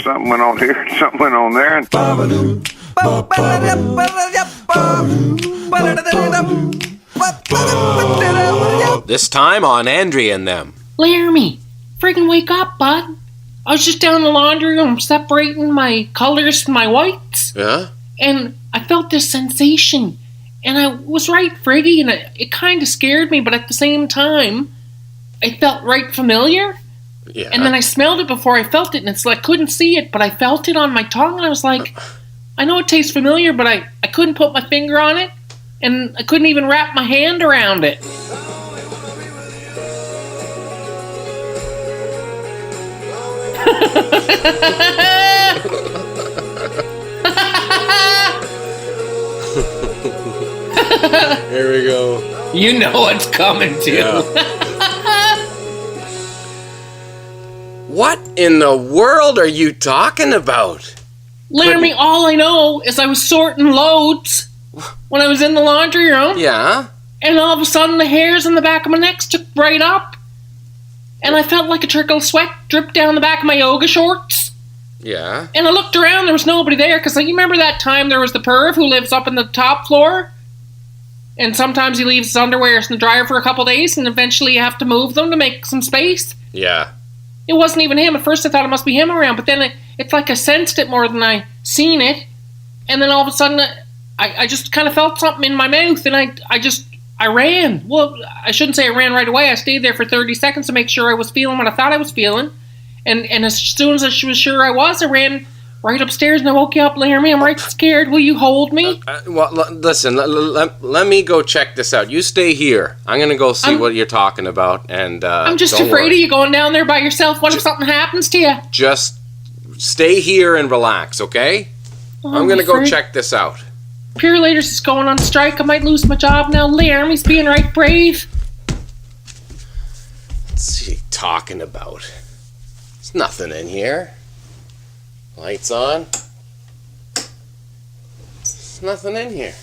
something went on here, something went on there. And this time on Andrea and Them. Laramie, friggin' wake up, bud. I was just down in the laundry room separating my colors from my whites. Yeah? And I felt this sensation. And I was right, Friggy, and it kind of scared me, but at the same time, it felt right familiar. Yeah. And then I smelled it before I felt it, and it's like I couldn't see it, but I felt it on my tongue, and I was like, I know it tastes familiar, but I couldn't put my finger on it, and I couldn't even wrap my hand around it. Here we go. You know what's coming, too. Yeah. What in the world are you talking about? Laramie, all I know is I was sorting loads when I was in the laundry room. Yeah? And all of a sudden the hairs on the back of my neck took right up. And I felt like a trickle of sweat drip down the back of my yoga shorts. Yeah. And I looked around, there was nobody there. Because you remember that time there was the perv who lives up in the top floor? And sometimes he leaves his underwear in the dryer for a couple days. And eventually you have to move them to make some space. Yeah. It wasn't even him. At first I thought it must be him around. But then it's like I sensed it more than I seen it. And then all of a sudden I just kind of felt something in my mouth. And I ran. Well, I shouldn't say I ran right away. I stayed there for 30 seconds to make sure I was feeling what I thought I was feeling. And as soon as I was sure I was, I ran right upstairs and I woke you up, Laramie. I'm right scared. Will you hold me? Listen, let me go check this out. You stay here. I'm going to go see what you're talking about. And I'm just afraid of you going down there by yourself. What if something happens to you? Just stay here and relax, okay? I'm going to go check this out. Purulators is going on strike. I might lose my job now. Laramie's being right brave. What's he talking about? There's nothing in here. Lights on. There's nothing in here.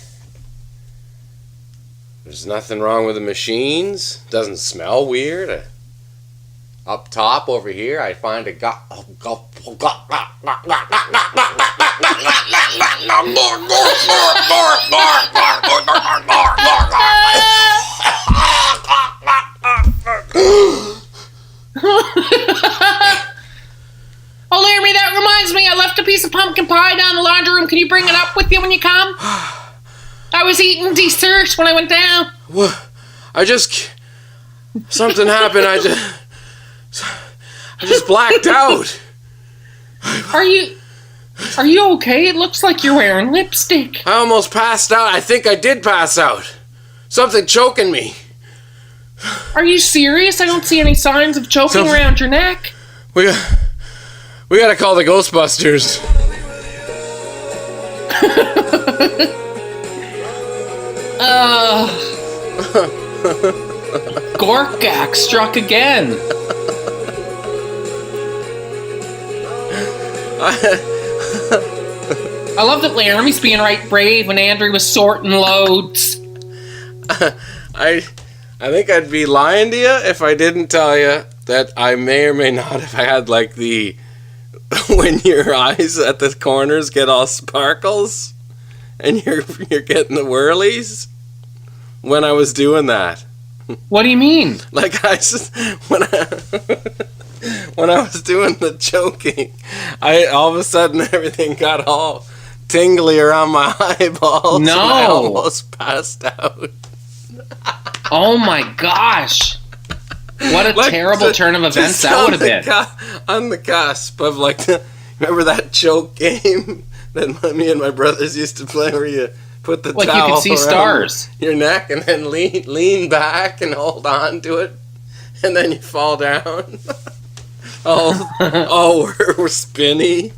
There's nothing wrong with the machines. Doesn't smell weird. Up top over here, I find a Oh, Laramie, that reminds me. I left a piece of pumpkin pie down in the laundry room. Can you bring it up with you when you come? I was eating dessert when I went down. What? Something happened. I just blacked out. Are you okay? It looks like you're wearing lipstick. I almost passed out. I think I did pass out. Something choking me. Are you serious? I don't see any signs of choking around your neck. We gotta call the Ghostbusters. Gork Gak struck again. I love that Laramie's being right brave when Andrew was sorting loads. I think I'd be lying to you if I didn't tell you that I may or may not have had like the when your eyes at the corners get all sparkles and you're getting the whirlies when I was doing that. What do you mean? Like when I was doing the choking, all of a sudden everything got all tingly around my eyeballs. No, and I almost passed out. Oh my gosh! What a terrible turn of events that would have been. On the cusp of remember that choke game that me and my brothers used to play where you put the towel you could see stars your neck and then lean back and hold on to it and then you fall down. We're spinny.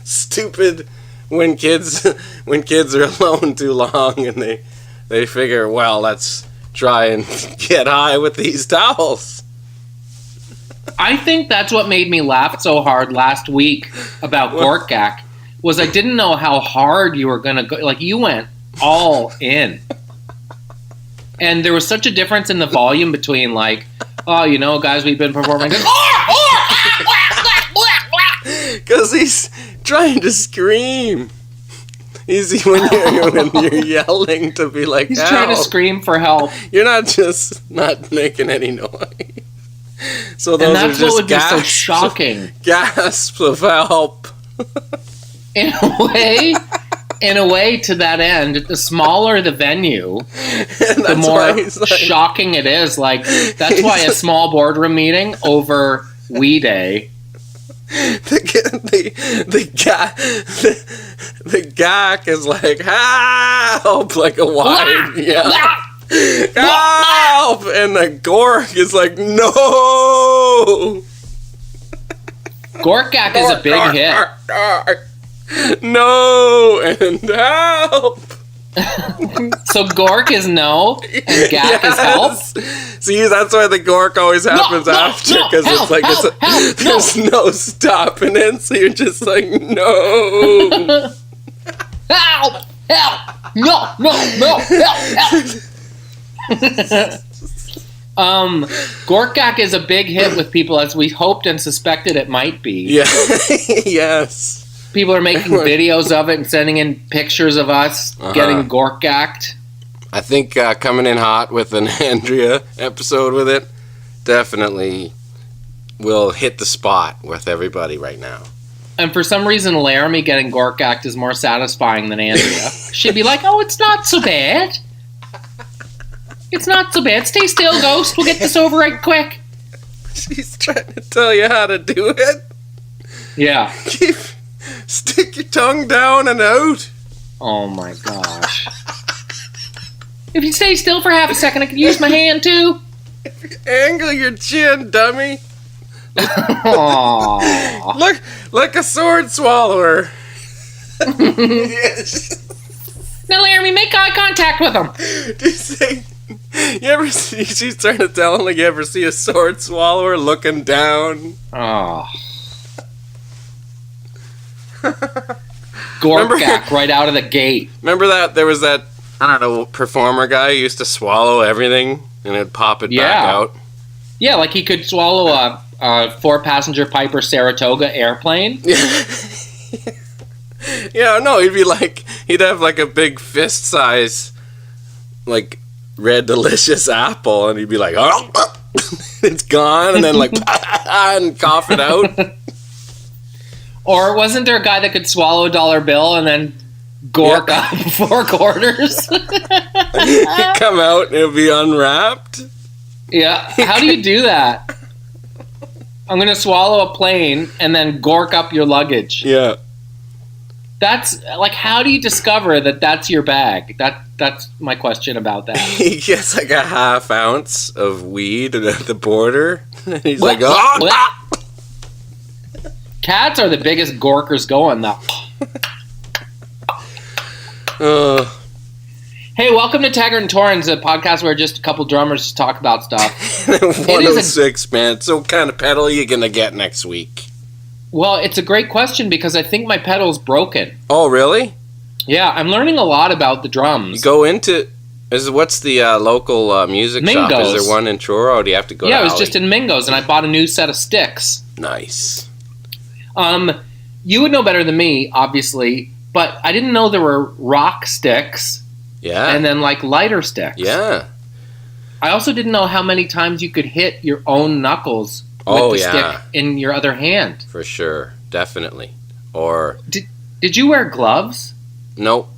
Stupid when kids are alone too long and they figure, well, let's try and get high with these towels. I think that's what made me laugh so hard last week about Gork Gak was I didn't know how hard you were going to go. Like, you went all in. And there was such a difference in the volume between, like, guys, we've been performing. Because he's trying to scream. Easy when you're yelling to be like, He's help. trying to scream for help. You're not just not making any noise. So those And that's are just what would gasps, be so shocking. Gasps of help. In a way, to that end, the smaller the venue, the more shocking it is. Like, that's why a small boardroom meeting over Wee Day. The Gak is like, help, like a wide yell. Help! And the Gork is like, no! Gork Gak is a big hit. No! And help! So Gork is no, and Gak is help? See, that's why the Gork always happens after, because it's like, there's no stopping it, so you're just like, no! Help! Help! No! Help! Gork Gak is a big hit with people, as we hoped and suspected it might be. Yeah. Yes. People are making videos of it and sending in pictures of us getting Gork Gacked. I think coming in hot with an Andrea episode with it definitely will hit the spot with everybody right now. And for some reason, Laramie getting Gork Gacked is more satisfying than Andrea. She'd be like, oh, it's not so bad. It's not so bad. Stay still, Ghost. We'll get this over right quick. She's trying to tell you how to do it. Yeah. Stick your tongue down and out. Oh my gosh. If you stay still for half a second, I could use my hand too. Angle your chin, dummy. Aww. Like a sword swallower. Now, Laramie, make eye contact with him. Do you say... You ever see... She's trying to tell him, like, you ever see a sword swallower looking down? Oh. Gork Gak right out of the gate. Remember that? There was that, I don't know, performer guy who used to swallow everything and it'd pop it back out. Yeah, like he could swallow a 4-passenger Piper Saratoga airplane. Yeah, no, he'd have like a big fist size, like, red delicious apple, and he'd be like, oh, it's gone, and then like, and cough it out. Or wasn't there a guy that could swallow a $1 bill and then gork up 4 quarters? He'd come out and it'd be unwrapped. Yeah, how do you do that? I'm going to swallow a plane and then gork up your luggage. Yeah. That's, like, how do you discover that that's your bag? That's my question about that. He gets like a half ounce of weed at the border. And he's What? like, oh! What? Cats are the biggest gorkers going, though. Hey, welcome to Taggart and Torrens, a podcast where just a couple drummers just talk about stuff. 106, man. So what kind of pedal are you going to get next week? Well, it's a great question because I think my pedal's broken. Oh, really? Yeah, I'm learning a lot about the drums. You go into... What's the local music shop? Mingo's. Is there one in Truro, or do you have to go to Yeah, it was Alley? just in Mingo's, and I bought a new set of sticks. Nice. You would know better than me, obviously, but I didn't know there were rock sticks. Yeah. And then, like, lighter sticks. Yeah. I also didn't know how many times you could hit your own knuckles with the stick in your other hand. For sure. Definitely. Or... Did you wear gloves? Nope.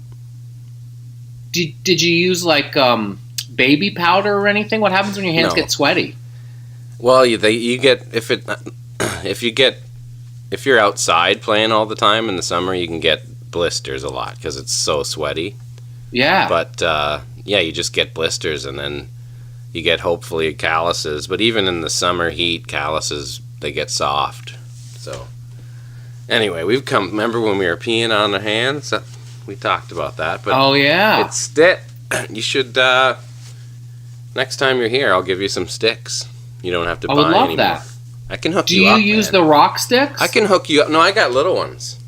Did you use, like, baby powder or anything? What happens when your hands get sweaty? Well, you get... If you're outside playing all the time in the summer, you can get blisters a lot because it's so sweaty. Yeah. But, you just get blisters and then you get hopefully calluses. But even in the summer heat, calluses, they get soft. So, anyway, remember when we were peeing on our hands? We talked about that. But oh, yeah. You should, next time you're here, I'll give you some sticks. You don't have to buy I would love anymore. that. I can hook you up. Do you use the rock sticks? I can hook you up. No, I got little ones.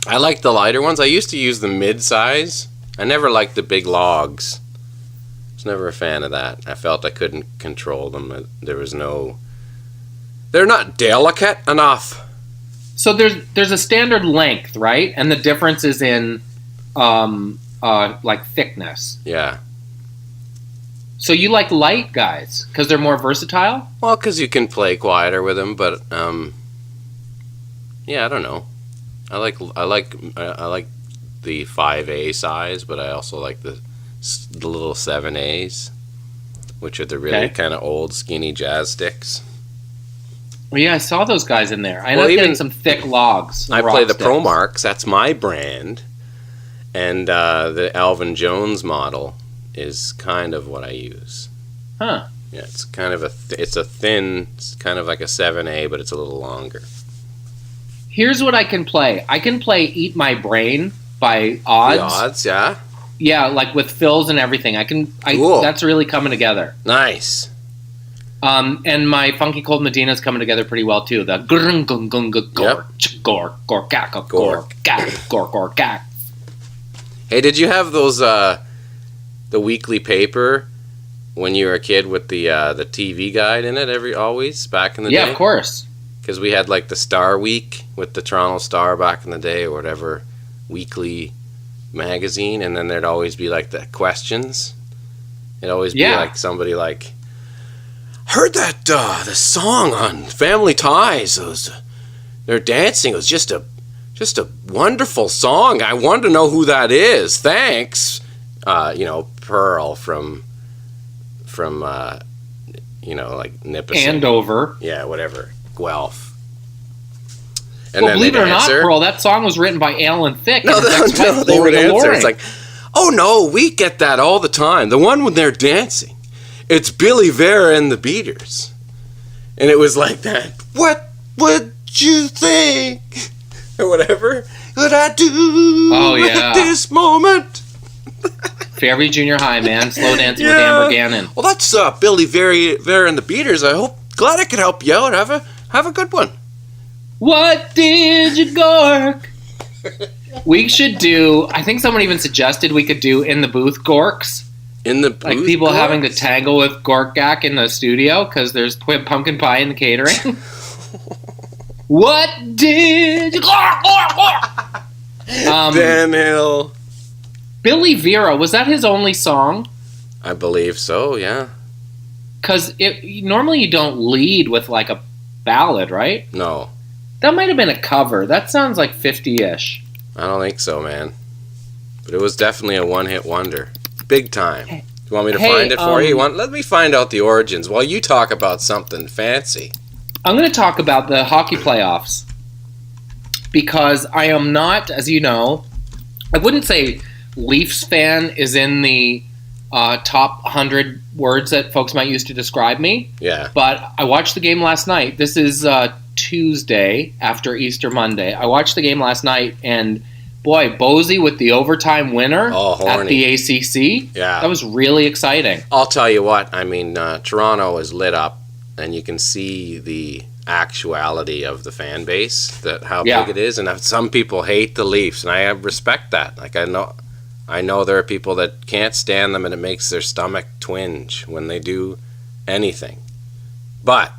I like the lighter ones. I used to use the mid-size. I never liked the big logs. I was never a fan of that. I felt I couldn't control them. There was no... They're not delicate enough. So there's a standard length, right? And the difference is in like thickness. Yeah. So you like light guys because they're more versatile? Well, because you can play quieter with them, but yeah, I don't know. I like the 5A size, but I also like the little 7As, which are the really kind of old skinny jazz sticks. Well, yeah, I saw those guys in there. I ended up getting some thick logs. I play the Pro Marks. That's my brand, and the Alvin Jones model is kind of what I use. Huh. Yeah, it's kind of it's thin, it's kind of like a 7A, but it's a little longer. Here's what I can play. I can play Eat My Brain by Odds. The Odds, yeah? Yeah, like with fills and everything. Cool. That's really coming together. Nice. And my Funky Cold Medina's coming together pretty well too. The Gork Gak, Gork Gak, Gork Gak. Hey, did you have those the weekly paper when you were a kid with the TV guide in it always back in the day? Yeah, of course. Because we had like the Star Week with the Toronto Star back in the day or whatever weekly magazine, and then there'd always be like the questions. It'd always be like somebody like, heard that the song on Family Ties. They're dancing. It was just a wonderful song. I wanted to know who that is. Thanks, Pearl from like Nipissing. Andover. Yeah, whatever. Guelph. And well, then believe it or not, answer. Pearl, that song was written by Alan Thicke. No, they would answer. It's like, oh no, we get that all the time. The one when they're dancing, it's Billy Vera and the Beaters. And it was like that. What would you think? Or whatever. Would I do at this moment? Fairview Junior High, man. Slow dancing with Amber Gannon. Well, that's Billy Vera and the Beaters. Glad I could help you out. Have a good one. What did you Gork? We should do, I think someone even suggested we could do in the booth Gorks. In the booth? Like people Gorks? having to tangle with Gork Gak in the studio because there's pumpkin pie in the catering. What did you Gork? Dan Hill. Billy Vera, was that his only song? I believe so, yeah. Because normally you don't lead with like a ballad, right? No. That might have been a cover. That sounds like 50-ish. I don't think so, man. But it was definitely a one-hit wonder. Big time. Do you want me to find it for you? Let me find out the origins while you talk about something fancy. I'm going to talk about the hockey playoffs. Because I am not, as you know, I wouldn't say Leafs fan is in the top 100 words that folks might use to describe me. Yeah. But I watched the game last night. This is Tuesday after Easter Monday. I watched the game last night, and boy, Bozy with the overtime winner at the ACC. Yeah. That was really exciting. I'll tell you what. I mean, Toronto is lit up, and you can see the actuality of the fan base, how big it is, and some people hate the Leafs, and I respect that. Like, I know there are people that can't stand them, and it makes their stomach twinge when they do anything. But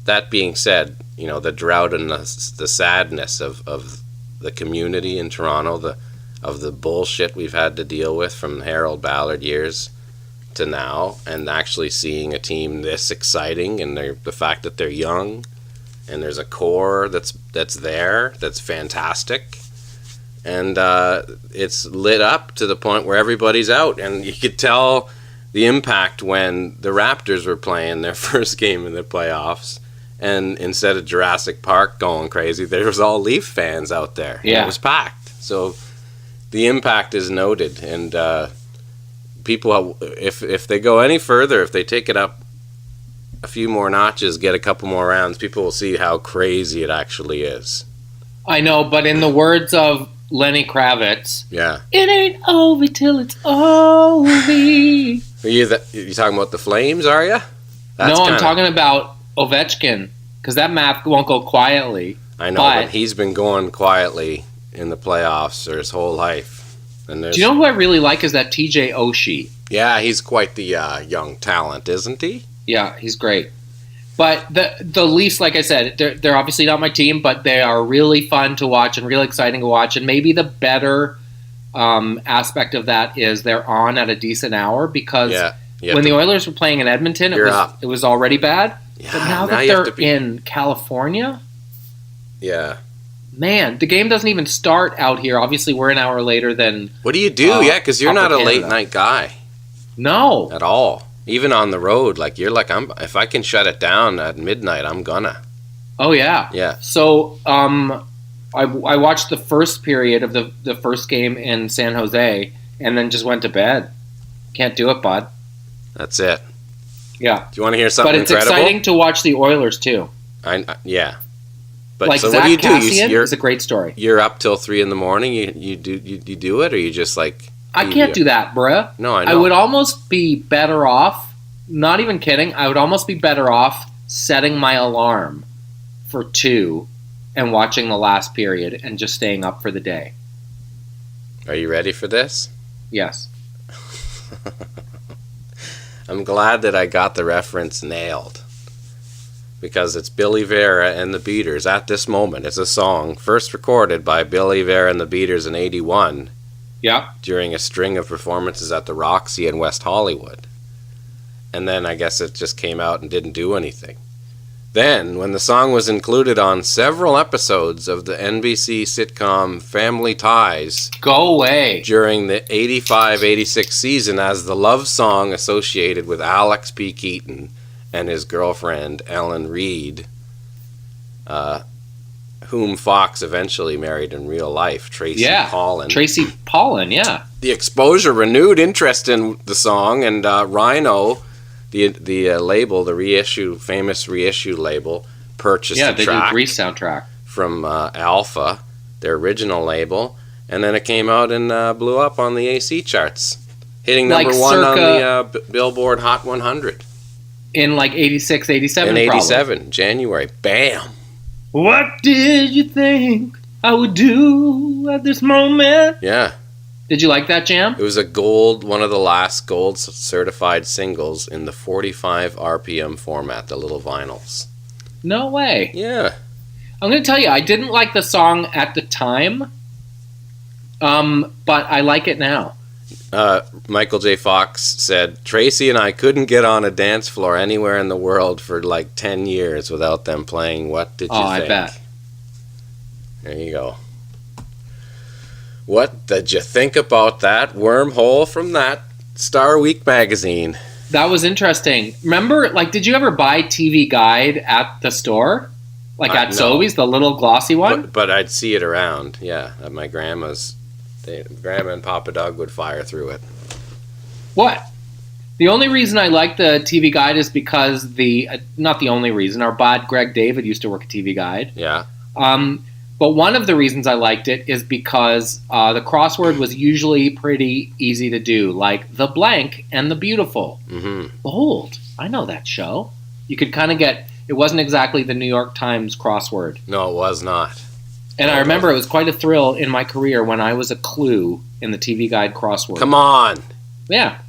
that being said, the drought and the sadness of the community in Toronto, of the bullshit we've had to deal with from Harold Ballard years to now, and actually seeing a team this exciting, and the fact that they're young, and there's a core that's there, that's fantastic. And it's lit up to the point where everybody's out. And you could tell the impact when the Raptors were playing their first game in the playoffs. And instead of Jurassic Park going crazy, there was all Leaf fans out there. Yeah. It was packed. So the impact is noted. And people, if they go any further, if they take it up a few more notches, get a couple more rounds, people will see how crazy it actually is. I know, but in the words of Lenny Kravitz. Yeah. It ain't over till it's over. Are you talking about the Flames, are you? No, I'm talking about Ovechkin, because that math won't go quietly. I know, but he's been going quietly in the playoffs for his whole life. And do you know who I really like is that TJ Oshie? Yeah, he's quite the young talent, isn't he? Yeah, he's great. But the Leafs, like I said, they're obviously not my team, but they are really fun to watch and really exciting to watch. And maybe the better aspect of that is they're on at a decent hour because when the Oilers were playing in Edmonton, it was already bad. Yeah, but now that they're in California, man, the game doesn't even start out here. Obviously, we're an hour later than. What do you do? Because you're not a late night guy. No, at all. Even on the road, like you're like if I can shut it down at midnight, I'm gonna. Oh yeah. Yeah. So I watched the first period of the first game in San Jose and then just went to bed. Can't do it, bud. That's it. Yeah. Do you want to hear something incredible? But it's exciting to watch the Oilers too. Yeah. But like so Zach what do you do? Cassian is a great story. You're up till 3 a.m. You do it, or you just like. I can't do that, bruh. No, I know. I would almost be better off. Not even kidding. I would almost be better off setting my alarm for 2 and watching the last period and just staying up for the day. Are you ready for this? Yes. I'm glad that I got the reference nailed. Because it's Billy Vera and the Beaters at this moment. It's a song first recorded by Billy Vera and the Beaters in 81. Yeah. During a string of performances at the Roxy in West Hollywood. And then I guess it just came out and didn't do anything. Then, when the song was included on several episodes of the NBC sitcom Family Ties... Go away! During the 85-86 season as the love song associated with Alex P. Keaton and his girlfriend, Ellen Reed, whom Fox eventually married in real life, Tracy Pollan. Tracy Pollan, yeah. The exposure renewed interest in the song, and Rhino... The label, the famous reissue label, purchased the track. Yeah, they do Grease soundtrack. From Alpha, their original label, and then it came out and blew up on the AC charts, hitting number one on the Billboard Hot 100. In like 86, 87, in 87, probably. January. Bam! What did you think I would do at this moment? Yeah. Did you like that jam? It was one of the last gold certified singles in the 45 RPM format, the little vinyls. No way. Yeah. I'm going to tell you, I didn't like the song at the time, but I like it now. Michael J. Fox said, Tracy and I couldn't get on a dance floor anywhere in the world for like 10 years without them playing What Did You Think? I bet. There you go. What did you think about that wormhole from that Star Week magazine? That was interesting. Remember, did you ever buy TV Guide at the store? At Sobeys, the little glossy one? But I'd see it around, yeah. At my grandma's. Grandma and Papa Doug would fire through it. What? The only reason I like the TV Guide is because not the only reason, our bud Greg David used to work at TV Guide. Yeah. But one of the reasons I liked it is because the crossword was usually pretty easy to do, like the blank and the beautiful. Mm-hmm. Behold, I know that show. You could kind of it wasn't exactly the New York Times crossword. No, it was not. And I remember it was quite a thrill in my career when I was a clue in the TV Guide crossword. Come on. Yeah.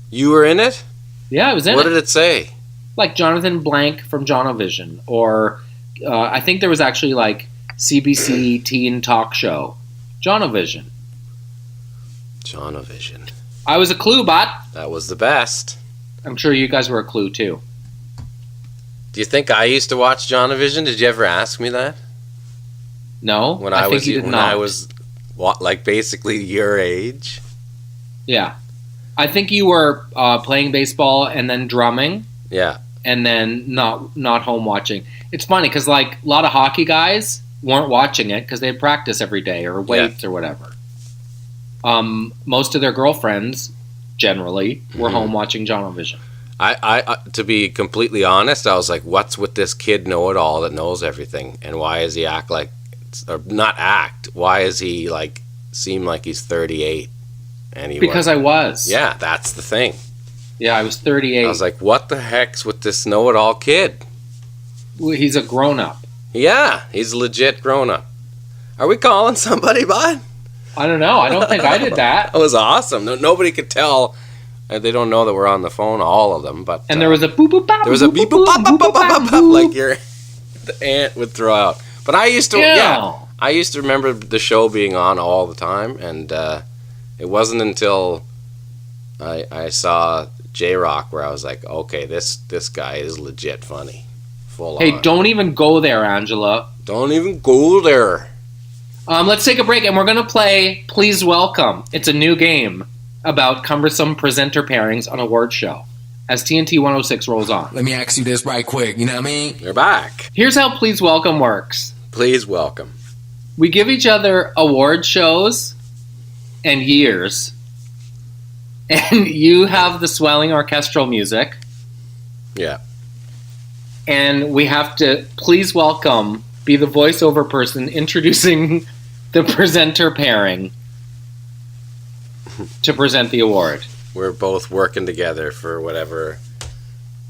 You were in it? Yeah, I was in it. What did it say? Like Jonathan Blank from Jonovision, or I think there was actually CBC teen talk show. Jonovision. Jonovision. I was a Clue bot. That was the best. I'm sure you guys were a Clue too. Do you think I used to watch Jonovision? Did you ever ask me that? No, I think you did not. I was basically your age. Yeah. I think you were playing baseball and then drumming. Yeah. And then not home watching. It's funny because a lot of hockey guys weren't watching it because they had practice every day or weights or whatever. Most of their girlfriends generally were home watching Jonovision. I to be completely honest, I was like, what's with this kid know-it-all that knows everything? And why does he act like, or not act, why is he seem like he's 38? And because I was. Yeah, that's the thing. Yeah, I was 38. I was like, what the heck's with this know-it-all kid? Well, he's a grown-up. Yeah, he's a legit grown-up. Are we calling somebody, bud? I don't know. I don't think I did that. That was awesome. Nobody could tell. They don't know that we're on the phone, all of them. But And there was a boop boop bop. there was a beep boop bop bop bop bop bop, like the ant would throw out. But I used to, I used to remember the show being on all the time, and it wasn't until I saw J-Rock where I was like, okay, this guy is legit funny. Full on. Hey, don't even go there, Angela. Don't even go there. Let's take a break, and we're going to play Please Welcome. It's a new game about cumbersome presenter pairings on a award show as TNT 106 rolls on. Let me ask you this right quick, you know what I mean? You're back. Here's how Please Welcome works. Please welcome. We give each other award shows and years, and you have the swelling orchestral music, Yeah. and we have to please welcome, be the voiceover person introducing the presenter pairing to present the award. We're both working together for whatever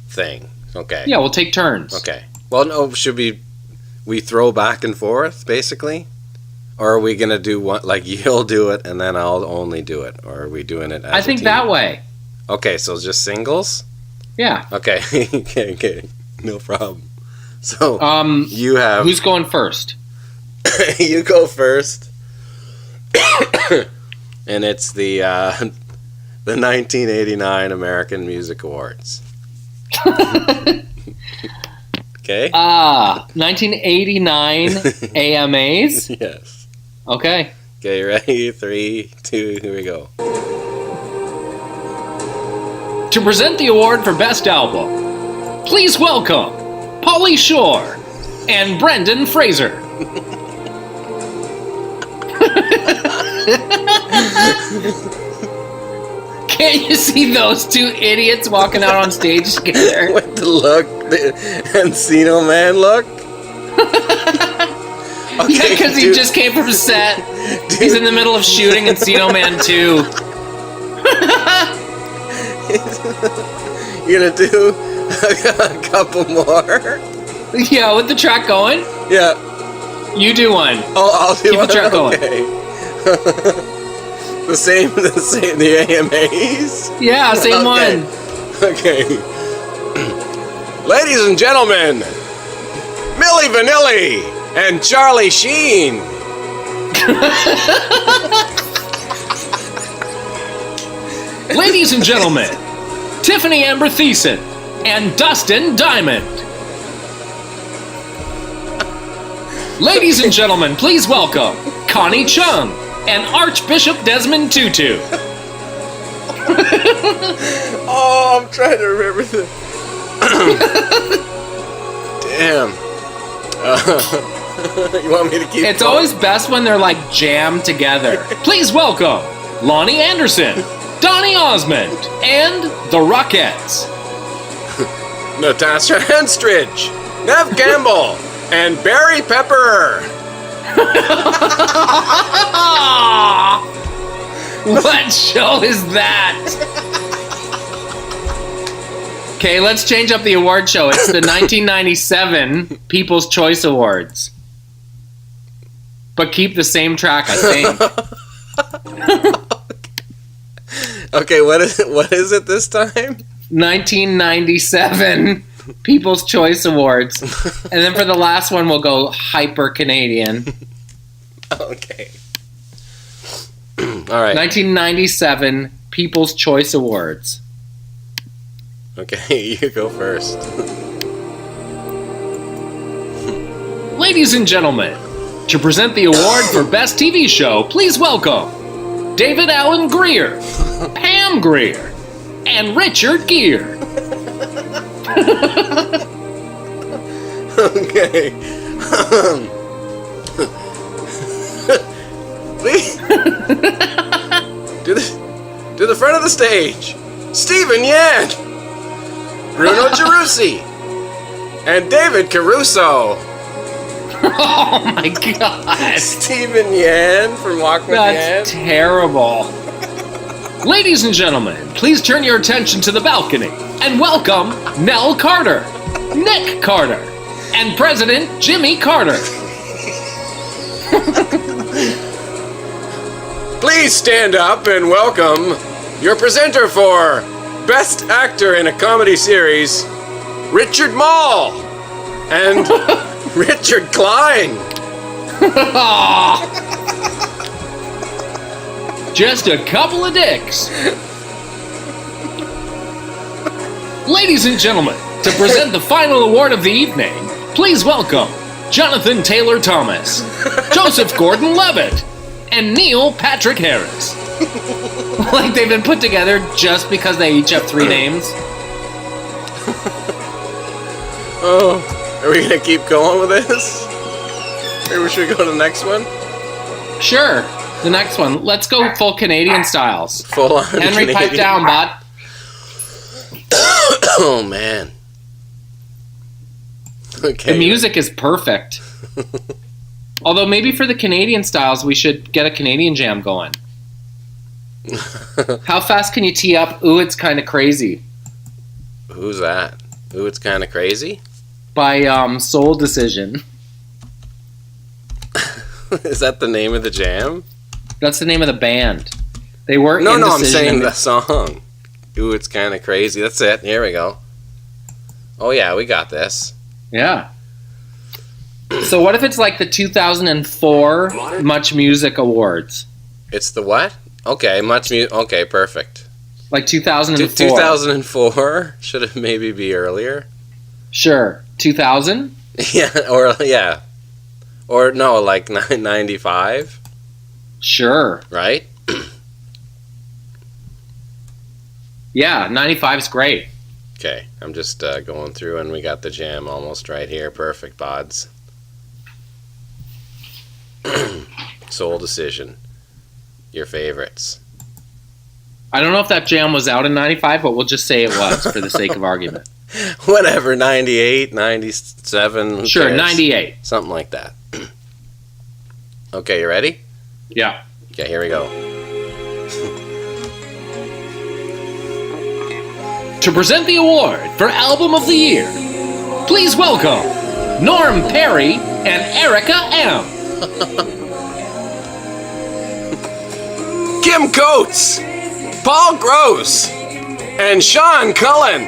thing. Okay. Yeah, we'll take turns. Okay. Well, no, should we throw back and forth, basically? Or are we going to do one, like you'll do it and then I'll only do it? Or are we doing it as I think a team? that way. Okay, so just singles? Yeah. Okay. Okay. No problem. So, you have... Who's going first? You go first. And it's the 1989 American Music Awards. Okay? 1989 AMAs? Yes. Okay. Okay, ready? 3, 2, here we go. To present the award for Best Album, please welcome Pauly Shore and Brendan Fraser. Can't you see those two idiots walking out on stage together? With the look, the Encino Man look? Okay, Yeah, because he just came from set. He's in the middle of shooting Encino Man 2. You gonna do a couple more? Yeah, with the track going. Yeah. You do one. Oh, I'll do Keep one. the track going. Okay. the same, the AMAs? Yeah, same Okay. one. Okay. Ladies and gentlemen, Milli Vanilli and Charlie Sheen. Ladies and gentlemen, Tiffany Amber Thiessen and Dustin Diamond. Ladies and gentlemen, please welcome Connie Chung and Archbishop Desmond Tutu. Oh, I'm trying to remember the... Damn. You want me to keep It's going? always best when they're like jammed together. Please welcome Lonnie Anderson, Donny Osmond, and the Rockettes. Natasha Henstridge, Nev Campbell, and Barry Pepper. What show is that? Okay, let's change up the award show. It's the 1997 People's Choice Awards. But keep the same track, I think. Okay, what is it this time? 1997 People's Choice Awards. And then for the last one, we'll go hyper Canadian. Okay. All right. 1997 People's Choice Awards. Okay, you go first. Ladies and gentlemen, to present the award for Best TV Show, please welcome David Allen Greer, Pam Greer, and Richard Gere. Okay. Please. To the front of the stage, Stephen Yan, Bruno Gerussi, and David Caruso. Oh my god. Stephen Yan from Walk With That's Yan. terrible. Ladies and gentlemen, please turn your attention to the balcony and welcome Nell Carter, Nick Carter, and President Jimmy Carter. Please stand up and welcome your presenter for Best Actor in a Comedy Series, Richard Mall and Richard Klein. Just a couple of dicks. Ladies and gentlemen, to present the final award of the evening, please welcome Jonathan Taylor Thomas, Joseph Gordon-Levitt, and Neil Patrick Harris. Like they've been put together just because they each have 3 names. Oh, are we gonna keep going with this? Maybe we should go to the next one? Sure, the next one. Let's go full Canadian styles. Full on Henry, Canadian. pipe down, bud. Oh, man. Okay. The music is perfect. Although maybe for the Canadian styles, we should get a Canadian jam going. How fast can you tee up Ooh, It's Kinda Crazy? Who's that? Ooh, It's Kinda Crazy? By Soul Decision. Is that the name of the jam? That's the name of the band. They were No, I'm Indecision saying and the song. Ooh, It's Kinda Crazy. That's it. Here we go. Oh, yeah, we got this. Yeah. So what if it's like the 2004 Much Music Awards? It's the what? Okay, okay, perfect. Like 2004. 2004? Should it maybe be earlier? Sure. 2000? Yeah. Or no, like 95? Sure. Right? Yeah, 95's great. Okay, I'm just going through and we got the jam almost right here. Perfect, Bods. Soul Decision. Your favorites. I don't know if that jam was out in 95, but we'll just say it was for the sake of argument. Whatever, 98, 97. Who Sure, cares? 98. Something like that. Okay, you ready? Yeah. Okay, here we go. To present the award for Album of the Year, please welcome Norm Perry and Erica M. Kim Coates, Paul Gross, and Sean Cullen.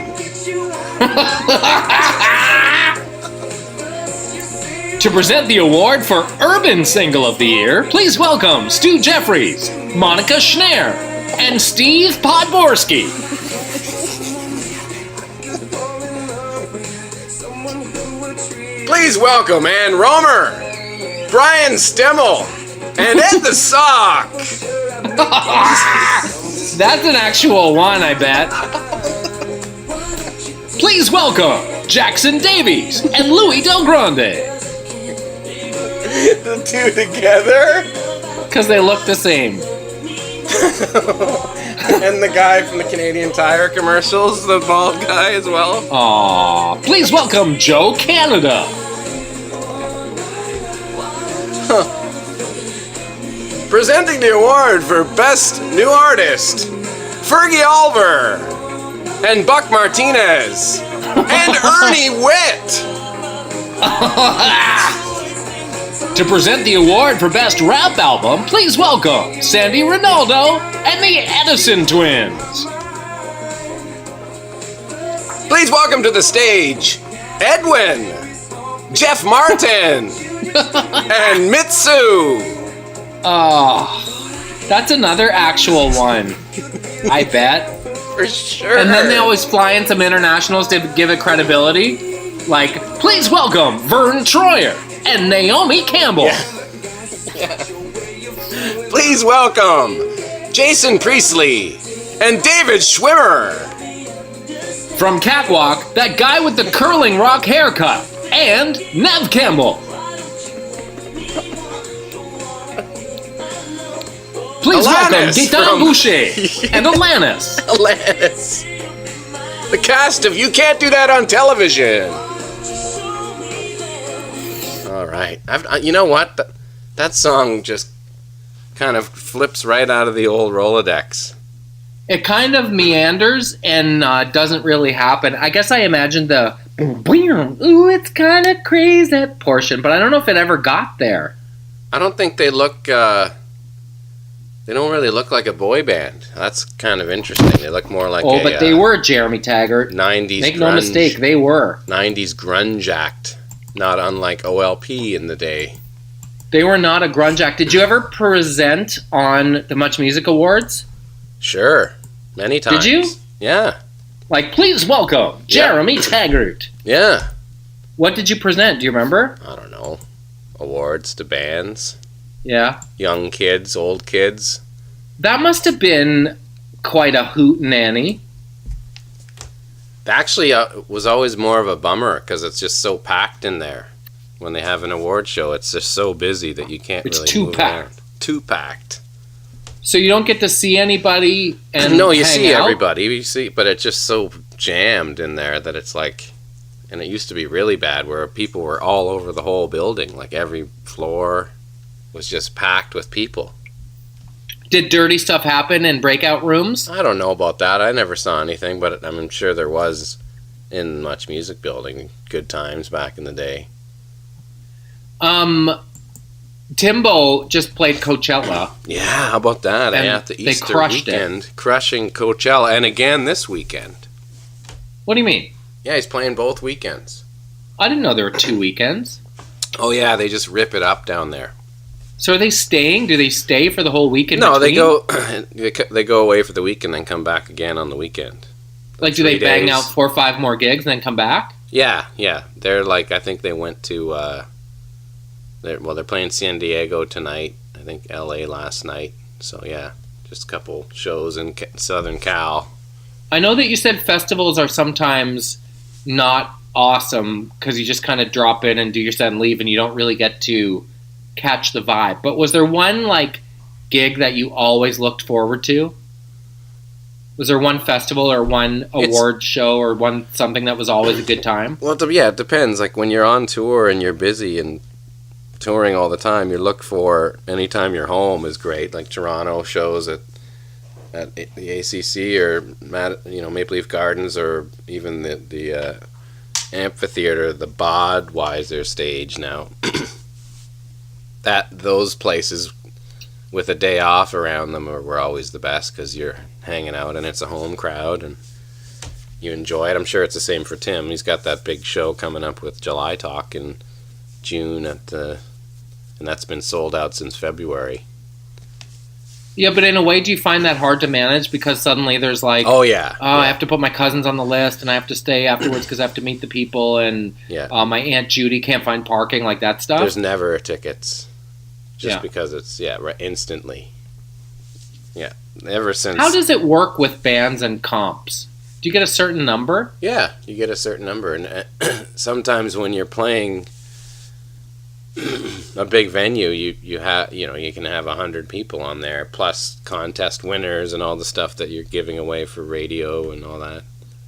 To present the award for Urban Single of the Year, please welcome Stu Jeffries, Monica Schneer, and Steve Podborski. Please welcome Ann Romer, Brian Stemmel, and Ed the Sock. That's an actual one, I bet. Please welcome Jackson Davies and Louis Del Grande. The two together? Because they look the same. And the guy from the Canadian Tire commercials, the bald guy as well. Aww. Please welcome Joe Canada. Presenting the award for Best New Artist, Fergie Oliver, and Buck Martinez, and Ernie Witt. To present the award for Best Rap Album, please welcome Sandy Ronaldo and the Edison Twins. Please welcome to the stage, Edwin, Jeff Martin, and Mitsu. Oh, that's another actual one, I bet. For sure. And then they always fly in some internationals to give it credibility. Like, please welcome Vern Troyer and Naomi Campbell. Yeah. Please welcome Jason Priestley and David Schwimmer. From Catwalk, that guy with the curling rock haircut, and Nev Campbell. Please welcome Alanis Gaetan from- Boucher and Alanis. Alanis. The cast of You Can't Do That on Television. All right. You know what? That song just kind of flips right out of the old Rolodex. It kind of meanders and doesn't really happen. I guess I imagined the ooh, it's kind of crazy portion, but I don't know if it ever got there. I don't think they look They don't really look like a boy band. That's kind of interesting. They look more like but they were, Jeremy Taggart. 90s Make grunge, no mistake, they were. 90s grunge act. Not unlike OLP in the day. They were not a grunge act. Did you ever present on the Much Music Awards? Sure. Many times. Did you? Yeah. Like, please welcome Jeremy Taggart. Yeah. What did you present? Do you remember? I don't know. Awards to bands. Yeah. Young kids, old kids. That must have been quite a hootenanny. Actually, was always more of a bummer because it's just so packed in there. When they have an award show, it's just so busy that you can't really move around. Too packed. So you don't get to see anybody and no, you hang see out? everybody. You see, but it's just so jammed in there that it's like, and it used to be really bad where people were all over the whole building. Like every floor was just packed with people. Did dirty stuff happen in breakout rooms? I don't know about that. I never saw anything, but I'm sure there was in Much Music Building good times back in the day. Timbo just played Coachella. Yeah, how about that? And At the they Easter crushed weekend, crushing Coachella, and again this weekend. What do you mean? Yeah, he's playing both weekends. I didn't know there were 2 weekends. Oh yeah, they just rip it up down there. So are they staying? Do they stay for the whole weekend? No, between? they go away for the week and then come back again on the weekend. Like, do they 3 bang days. out 4 or 5 more gigs and then come back? Yeah. They're like, I think they went to. They're playing San Diego tonight. I think L.A. last night. So yeah, just a couple shows in Southern Cal. I know that you said festivals are sometimes not awesome because you just kind of drop in and do your set and leave, and you don't really get to catch the vibe. But was there one like gig that you always looked forward to? Was there one festival or one award show or one something that was always a good time? Well, it depends. Like when you're on tour and you're busy and touring all the time, you look for anytime you're home is great. Like Toronto shows at the ACC or Maple Leaf Gardens or even the amphitheater, the Budweiser stage now. Those places with a day off around them were always the best because you're hanging out and it's a home crowd and you enjoy it. I'm sure it's the same for Tim. He's got that big show coming up with July Talk in June and that's been sold out since February. Yeah, but in a way, do you find that hard to manage because suddenly there's like, I have to put my cousins on the list and I have to stay afterwards because I have to meet the people and my Aunt Judy can't find parking, like that stuff? There's never tickets just because it's, instantly. Yeah, ever since. How does it work with bands and comps? Do you get a certain number? Yeah, you get a certain number. And sometimes when you're playing a big venue, you can have 100 people on there plus contest winners and all the stuff that you're giving away for radio and all that.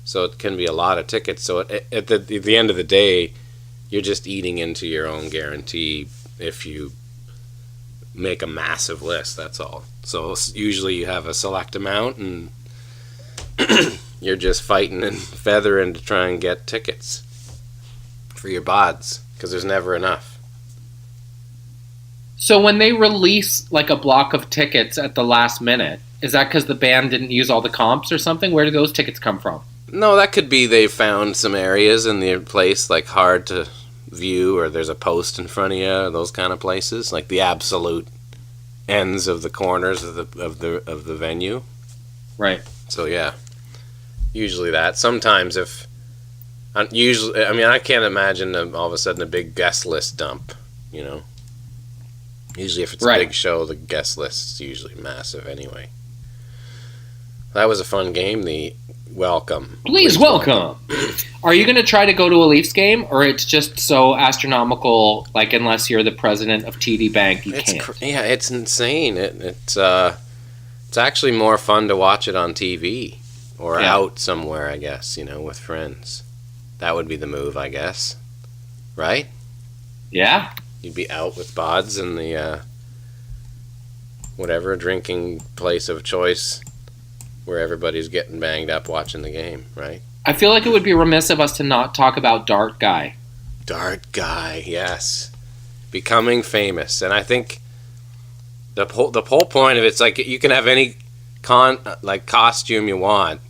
So it can be a lot of tickets. So at the end of the day, you're just eating into your own guarantee if you make a massive list. That's all. So usually you have a select amount and you're just fighting and feathering to try and get tickets for your bods because there's never enough. So when they release like a block of tickets at the last minute, is that because the band didn't use all the comps or something? Where do those tickets come from? No, that could be they found some areas in the place like hard to view, or there's a post in front of you, or those kind of places, like the absolute ends of the corners of the venue. Right. So yeah, usually that. Sometimes I can't imagine all of a sudden a big guest list dump. Usually if it's a big show, the guest list's usually massive anyway. That was a fun game, the welcome. Please welcome. Are you going to try to go to a Leafs game, or it's just so astronomical, like unless you're the president of TD Bank, you can't? It's insane. It's actually more fun to watch it on TV or out somewhere, I guess, with friends. That would be the move, I guess. Right? Yeah. You'd be out with bods in the whatever drinking place of choice where everybody's getting banged up watching the game, right? I feel like it would be remiss of us to not talk about Dart Guy. Dart Guy, yes. Becoming famous. And I think The whole point of it's like you can have any costume you want,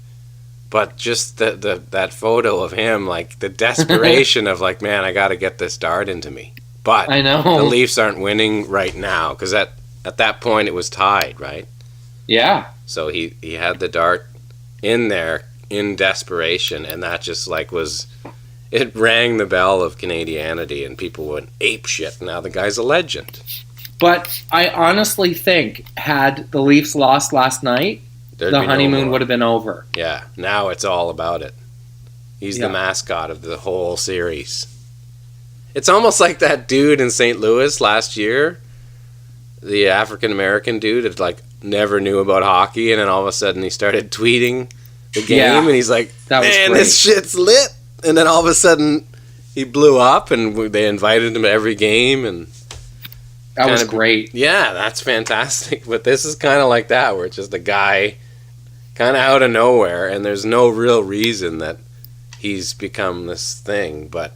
but just that photo of him, like the desperation of like, man, I got to get this dart into me. But I know the Leafs aren't winning right now because at that point it was tied, right? Yeah. So he had the dart in there in desperation, and that just like it rang the bell of Canadianity, and people went ape shit. Now the guy's a legend. But I honestly think had the Leafs lost last night, the honeymoon would have been over. Yeah, now it's all about it. He's the mascot of the whole series. It's almost like that dude in St. Louis last year, the African-American dude that like never knew about hockey, and then all of a sudden he started tweeting the game, and he's like, man, this shit's lit. And then all of a sudden he blew up, and they invited him to every game, and that was great. Yeah, that's fantastic. But this is kind of like that, where it's just a guy kind of out of nowhere, and there's no real reason that he's become this thing. But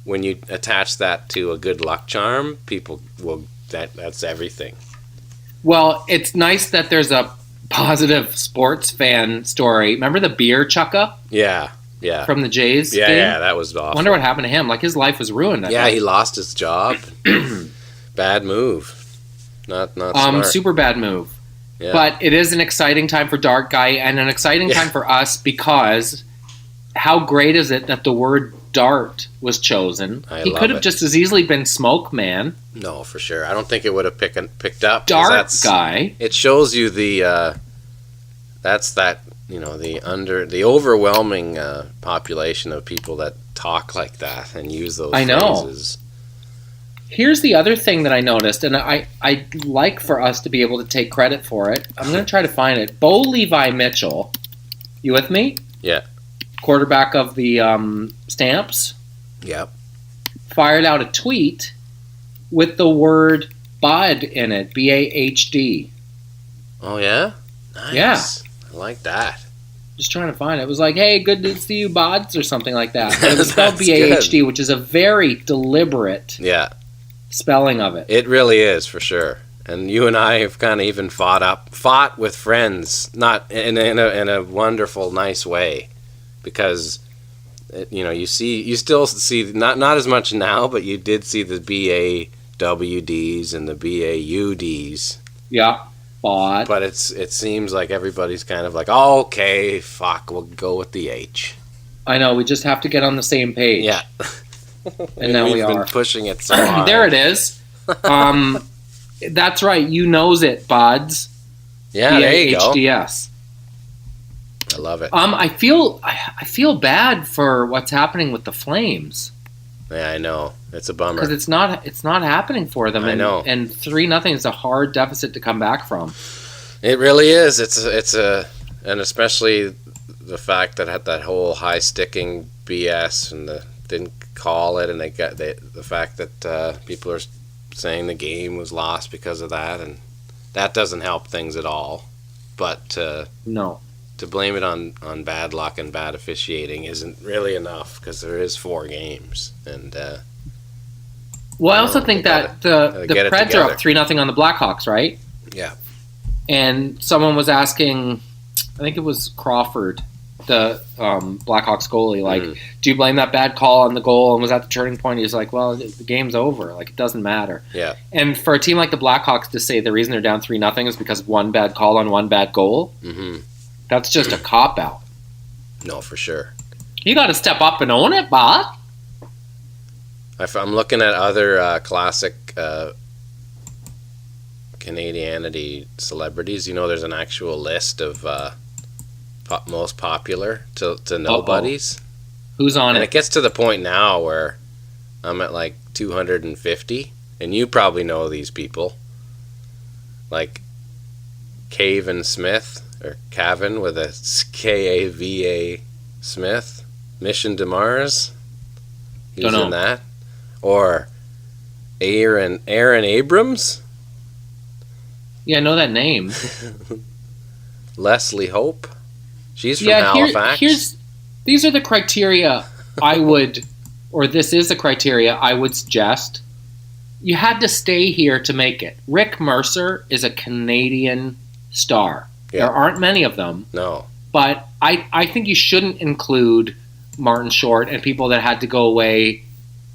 when you attach that to a good luck charm, people will. That's everything. Well, it's nice that there's a positive sports fan story. Remember the beer chuck-up? Yeah. From the Jays game? Yeah, that was awful. I wonder what happened to him. Like, his life was ruined. He lost his job. Bad move. Not smart. Super bad move. Yeah. But it is an exciting time for Dark Guy and an exciting time for us because how great is it that the word dart was chosen? He could have just as easily been Smoke Man. No, for sure. I don't think it would have picked up. Dark Guy. It shows you the the overwhelming population of people that talk like that and use those phrases. Here's the other thing that I noticed, and I'd like for us to be able to take credit for it. I'm going to try to find it. Bo Levi Mitchell, you with me? Yeah. Quarterback of the Stamps. Yep. Fired out a tweet with the word Bud in it, B-A-H-D. Oh, yeah? Nice. Yeah. I like that. Just trying to find it. It was like, hey, good to see you, Buds, or something like that. But it was spelled B-A-H-D, which is a very deliberate spelling of it. It really is, for sure. And you and I have kind of even fought with friends, not in a wonderful, nice way, because you still see not as much now, but you did see the BAWDs and the BAUDs. Yeah, but it seems like everybody's kind of like, oh, okay, fuck, we'll go with the H. I know, we just have to get on the same page. Yeah. And now we are. We've been pushing it so hard. There it is. That's right. You knows it, Buds. Yeah, there you go. HDS. I love it. I feel bad for what's happening with the Flames. Yeah, I know. It's a bummer. Because it's not happening for them. I know. And 3-0 is a hard deficit to come back from. It really is. And especially the fact that that whole high sticking BS and didn't call it, and the fact that people are saying the game was lost because of that, and that doesn't help things at all. But no, to blame it on bad luck and bad officiating isn't really enough, because there is 4 games, and well, I also think that the Preds are up 3-0 on the Blackhawks, right? Yeah. And someone was asking, I think it was Crawford, the Blackhawks goalie, like, do you blame that bad call on the goal, and was that the turning point? He's like, well, the game's over, like, it doesn't matter. Yeah. And for a team like the Blackhawks to say the reason they're down 3-0 is because of one bad call on one bad goal, that's just a cop-out. No, for sure. You got to step up and own it, Bob. I'm looking at other classic Canadianity celebrities. There's an actual list of most popular to nobodies. Who's on it? And it gets to the point now where I'm at like 250, and you probably know these people, like Cavan Smith, or Cavan with a K-A-V-A Smith, Mission to Mars. He's in that. Or Aaron Abrams. Yeah, I know that name. Leslie Hope. She's from Halifax. These are the criteria I would, or this is the criteria I would suggest you had to stay here to make it. Rick Mercer is a Canadian star. Yeah. There aren't many of them. No. But I think you shouldn't include Martin Short and people that had to go away,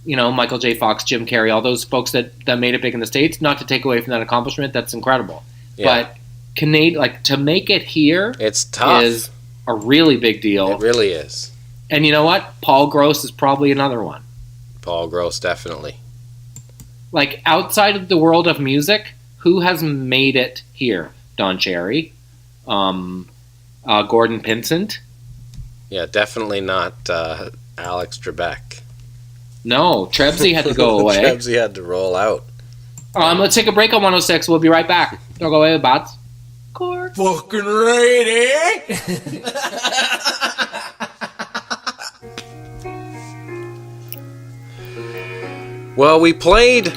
Michael J. Fox, Jim Carrey, all those folks that made it big in the States, not to take away from that accomplishment. That's incredible. Yeah. But to make it here It's tough. is a really big deal. It really is. And you know what? Paul Gross is probably another one. Paul Gross, definitely. Like, outside of the world of music, who has made it here? Don Cherry, Gordon Pinsent. Yeah, definitely not Alex Trebek. No, Trebsy had to go away. Trebsy had to roll out. Let's take a break on 106. We'll be right back. Don't go away, bots. Gork. Fucking ready. Well, we played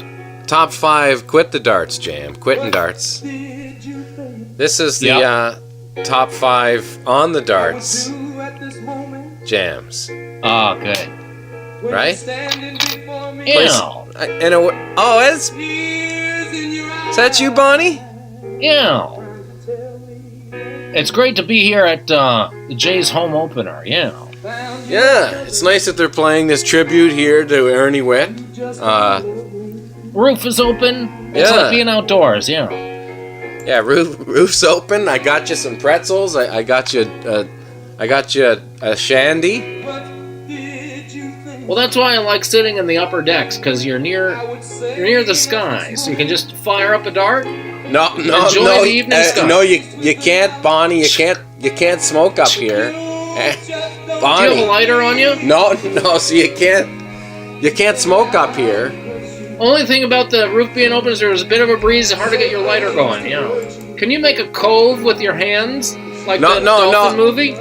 Top 5 Quit the Darts Jam. Quitting Darts. This is the Top 5 on the Darts jams. Oh, good. Right? Ew. Is that you, Bonnie? Ew. It's great to be here at the Jays home opener. Yeah. Yeah, it's nice that they're playing this tribute here to Ernie Witt. Roof is open. It's like being outdoors. Yeah. Yeah, roof's open. I got you some pretzels. I got you a shandy. Well, that's why I like sitting in the upper decks, because you're near the sky, so you can just fire up a dart. No, Enjoy the evening sky. No, you can't, Bonnie. You can't smoke up here. Bonnie. Do you have a lighter on you? No. So you can't smoke up here. Only thing about the roof being open is there's a bit of a breeze. It's hard to get your lighter going. Can you make a cove with your hands, like the dolphin movie?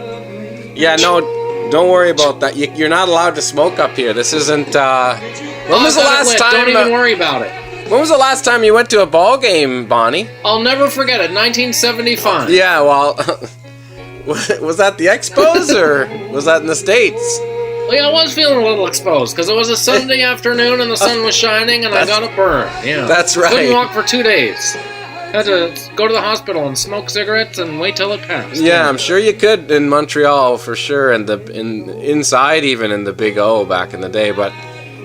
Yeah, no. Don't worry about that. You're not allowed to smoke up here. This isn't. When was the last time? Don't even worry about it. When was the last time you went to a ball game, Bonnie? I'll never forget it. 1975. Yeah, well, was that the Expos or was that in the States? Well, yeah, I was feeling a little exposed because it was a Sunday afternoon and the sun was shining and I got a burn. Yeah, that's right. Couldn't walk for 2 days. Had to go to the hospital and smoke cigarettes and wait till it passed. Yeah, I'm sure you could in Montreal for sure, and inside even in the Big O back in the day. But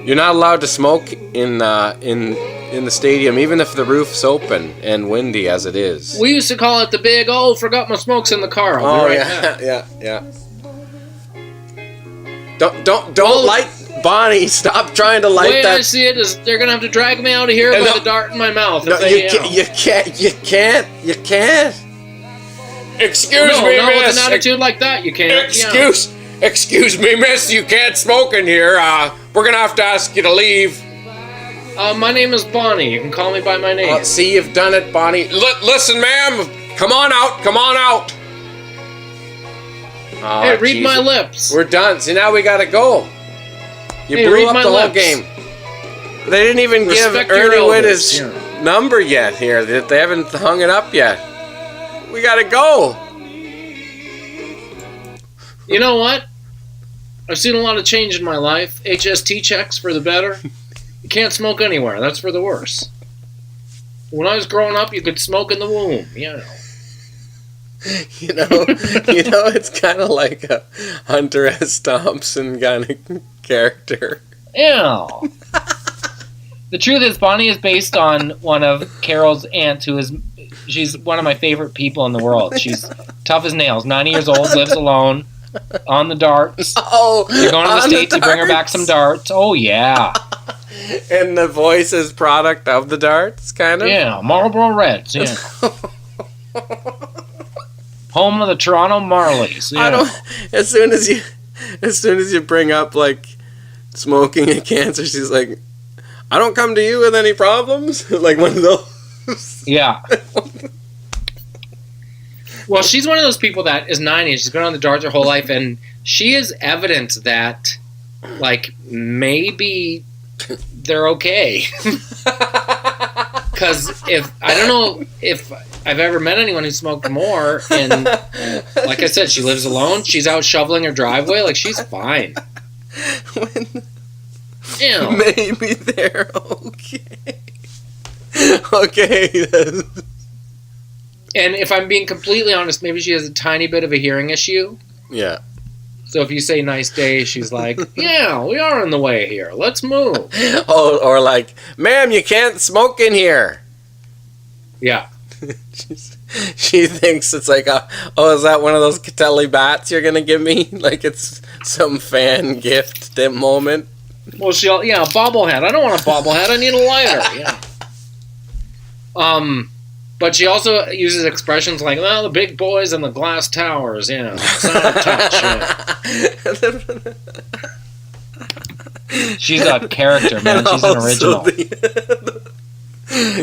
you're not allowed to smoke in the stadium, even if the roof's open and windy as it is. We used to call it the Big O. Forgot my smokes in the car. I'll be right back. Yeah. Don't light, Bonnie. Stop trying to light way that. I see it is they're gonna have to drag me out of here with a dart in my mouth. No, you can't. Excuse me, not miss. with an attitude like that. You can't. Excuse me, miss. You can't smoke in here. We're gonna have to ask you to leave. My name is Bonnie. You can call me by my name. See, you've done it, Bonnie. Listen, ma'am. Come on out. Hey, read my lips. We're done. See, now we gotta go. You blew up the whole game. They didn't even give Ernie Witt his number yet here. They haven't hung it up yet. We gotta go. You know what? I've seen a lot of change in my life. HST checks for the better. You can't smoke anywhere. That's for the worse. When I was growing up, you could smoke in the womb. You know, it's kind of like a Hunter S. Thompson kind of character. Ew. The truth is, Bonnie is based on one of Carol's aunts, she's one of my favorite people in the world. She's tough as nails, 90 years old, lives alone, on the darts. Oh, you're going to the States, you bring her back some darts. Oh, yeah. And the voice is product of the darts, kind of? Yeah, Marlboro Reds, yeah. Home of the Toronto Marlies. Yeah. As soon as you bring up like smoking and cancer, she's like, I don't come to you with any problems. Like one of those. Yeah. Well, she's one of those people that is 90. She's been on the darts her whole life, and she is evidence that, like, maybe they're okay. Because I don't know if I've ever met anyone who smoked more, and like I said, she lives alone. She's out shoveling her driveway. Like, she's fine. Ew. Maybe they're okay. Okay. And if I'm being completely honest, maybe she has a tiny bit of a hearing issue. Yeah. So if you say nice day, she's like, yeah, we are on the way here. Let's move. Oh, or like, ma'am, you can't smoke in here. Yeah. She thinks it's like, oh, is that one of those Catelli bats you're going to give me? Like it's some fan gift moment. Well, a bobblehead. I don't want a bobblehead. I need a lighter. Yeah. But she also uses expressions like, well, the big boys and the glass towers, yeah. Sound touch, yeah. She's a character, man. She's an original.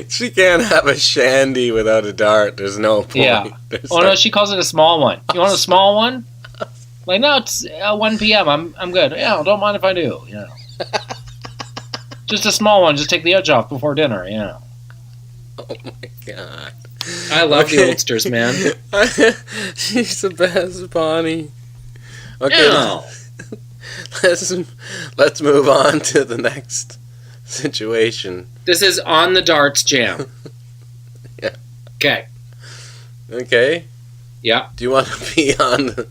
She can't have a shandy without a dart. There's no point. Yeah. No, she calls it a small one. You want a small one? Like, no, it's 1 p.m. I'm good. Yeah, don't mind if I do. Yeah. Just a small one. Just take the edge off before dinner. Yeah. Oh my god. I love the oldsters, man. She's the best, Bonnie. Okay. Ew. Let's move on to the next situation. This is on the darts jam. Yeah. Okay. Okay. Yeah. Do you want to be on the...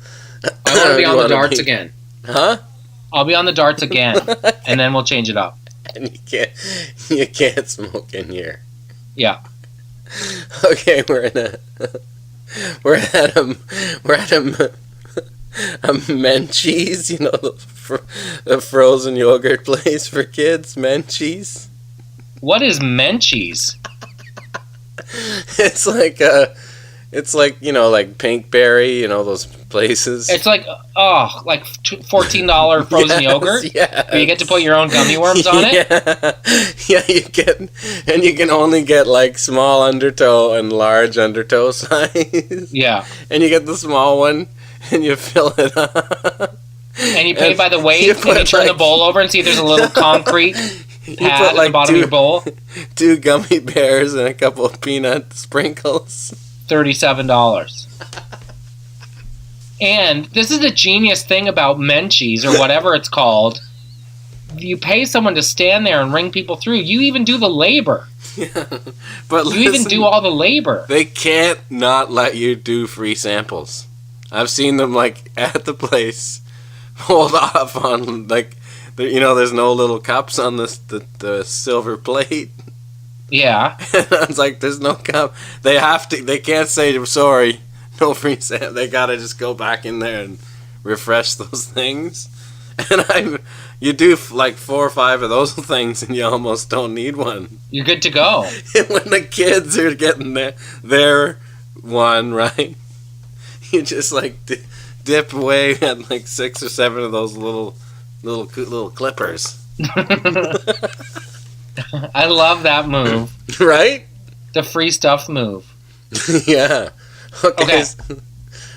I want to be on the darts again. Huh? I'll be on the darts again, and then we'll change it up. And you can't smoke in here. Yeah. Okay, we're at a Menchie's, you know, the frozen yogurt place for kids, Menchie's. What is Menchie's? It's like you know, like Pinkberry, you know, those places. It's like $14 frozen yogurt. Yeah. But you get to put your own gummy worms on it. Yeah, you can only get like small undertow and large undertow size. Yeah. And you get the small one, and you fill it up. And you pay by the weight, and you turn the bowl over and see if there's a little concrete pad at the bottom of your bowl. 2 gummy bears and a couple of peanut sprinkles. $37. And this is the genius thing about Menchie's, or whatever it's called. You pay someone to stand there and ring people through. You even do the labor. Yeah, but you even do all the labor. They can't not let you do free samples. I've seen them like at the place hold off on like, you know, there's no little cups on the silver plate. Yeah. And I was like, there's no cup. They can't say sorry, no free sample. They gotta just go back in there and refresh those things. And you do like 4 or 5 of those things, and you almost don't need one. You're good to go. And when the kids are getting their one, right? You just like dip away at like 6 or 7 of those little clippers. I love that move. Right? The free stuff move. Yeah. Okay.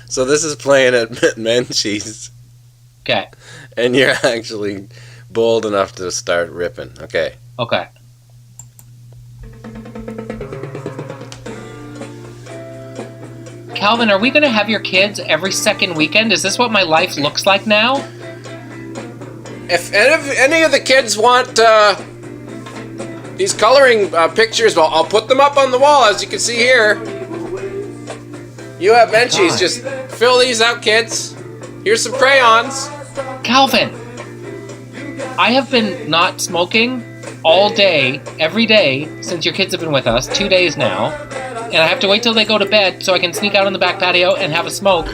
So this is playing at Menchie's. Okay. And you're actually bold enough to start ripping. Okay. Okay. Calvin, are we going to have your kids every second weekend? Is this what my life looks like now? If any of the kids want these coloring pictures, well, I'll put them up on the wall, as you can see here. You have Menchie's. Just fill these out, kids. Here's some crayons. Calvin, I have been not smoking all day, every day, since your kids have been with us, 2 days now. And I have to wait till they go to bed so I can sneak out on the back patio and have a smoke.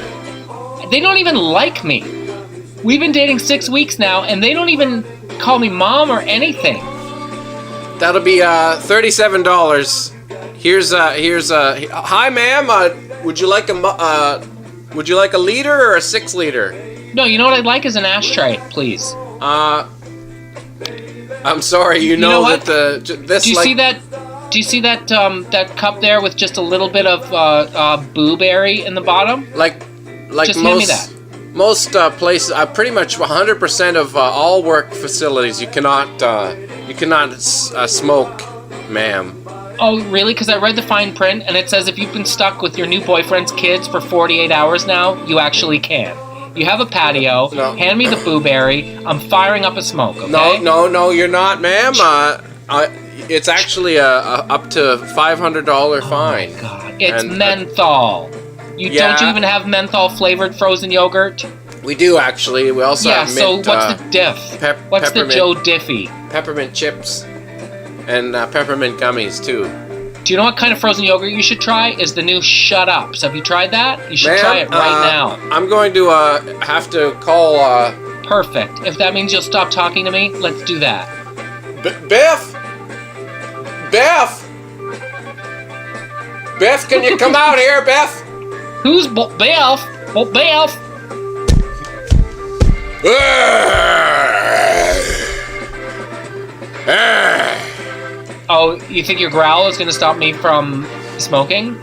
They don't even like me. We've been dating 6 weeks now, and they don't even call me mom or anything. That'll be $37. Here's hi, ma'am. Would you like a liter or a 6 liter? No, you know what I'd like is an ashtray, please. I'm sorry. You know what? that this. Do you see that? Do you see that that cup there with just a little bit of blueberry in the bottom? Like just hand me that. Most places, pretty much 100% of all work facilities, you cannot smoke, ma'am. Oh, really? Because I read the fine print, and it says if you've been stuck with your new boyfriend's kids for 48 hours now, you actually can. You have a patio. No. Hand me the blueberry. I'm firing up a smoke, okay? No, you're not, ma'am. It's actually a up to $500 fine. God, it's And, menthol. Don't you even have menthol flavored frozen yogurt? We do actually. We also have mint. So what's the diff? What's the peppermint- Joe Diffie? Peppermint chips and peppermint gummies too. Do you know what kind of frozen yogurt you should try? Is the new Shut Ups. Have you tried that? You should try it right now. I'm going to have to call. Perfect. If that means you'll stop talking to me, let's do that. Beth. Beth, can you come out here, Beth? Who's Beth? Oh, Beth. Oh, you think your growl is going to stop me from smoking?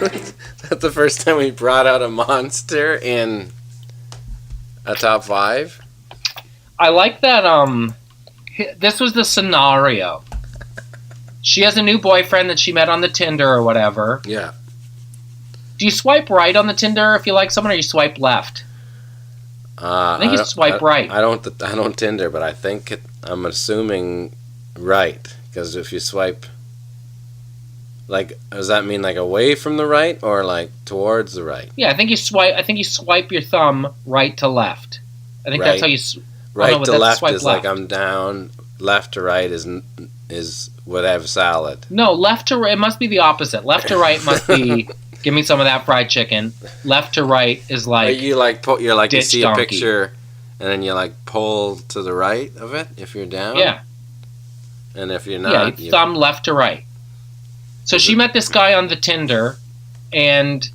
That's the first time we brought out a monster in a top 5. I like that, this was the scenario. She has a new boyfriend that she met on the Tinder or whatever. Yeah. Do you swipe right on the Tinder if you like someone, or you swipe left? I think you swipe right. I don't Tinder, but I think I'm assuming right, because if you swipe, like, does that mean like away from the right or like towards the right? Yeah, I think you swipe your thumb right to left. I think that's how you. Right to left is like I'm down. Left to right is whatever salad. No, left to right. It must be the opposite. Left to right must be. Give me some of that fried chicken. Left to right is like. You see a picture, and then you like pull to the right of it if you're down. Yeah. And if you're not, you thumb left to right. So she met this guy on the Tinder, and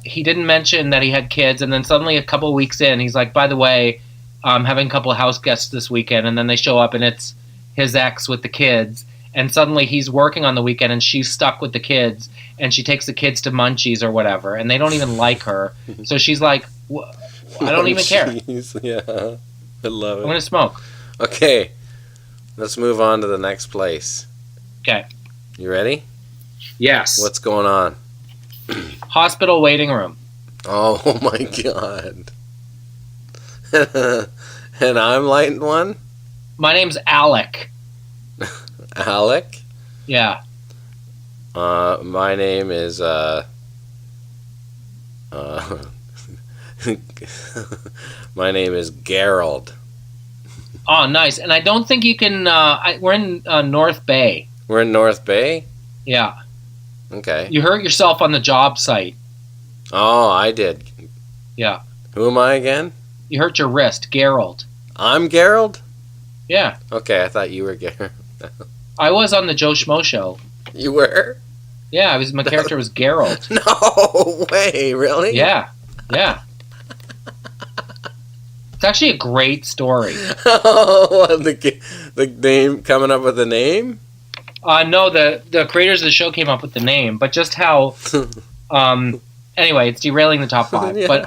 he didn't mention that he had kids, and then suddenly a couple of weeks in, he's like, by the way, I'm having a couple of house guests this weekend, and then they show up, and it's his ex with the kids, and suddenly he's working on the weekend, and she's stuck with the kids, and she takes the kids to Munchies or whatever, and they don't even like her, so she's like, I don't even care. Yeah, I love it. I'm going to smoke. Okay, let's move on to the next place. Okay. You ready? Yes. What's going on? Hospital waiting room. Oh my god. And I'm lighting one? My name's Alec. Alec? Yeah. My name is my name is Gerald. Oh, nice. And I don't think you can we're in North Bay. We're in North Bay? Yeah. Okay. You hurt yourself on the job site. Oh, I did. Yeah. Who am I again? You hurt your wrist, Gerald. I'm Gerald? Yeah. Okay, I thought you were Gerald. I was on the Joe Schmo show. You were? Yeah, my character was Gerald. No way, really? Yeah. Yeah. It's actually a great story. Oh, the name, coming up with a name? No, the creators of the show came up with the name, but just how anyway, it's derailing the top 5. Yeah. But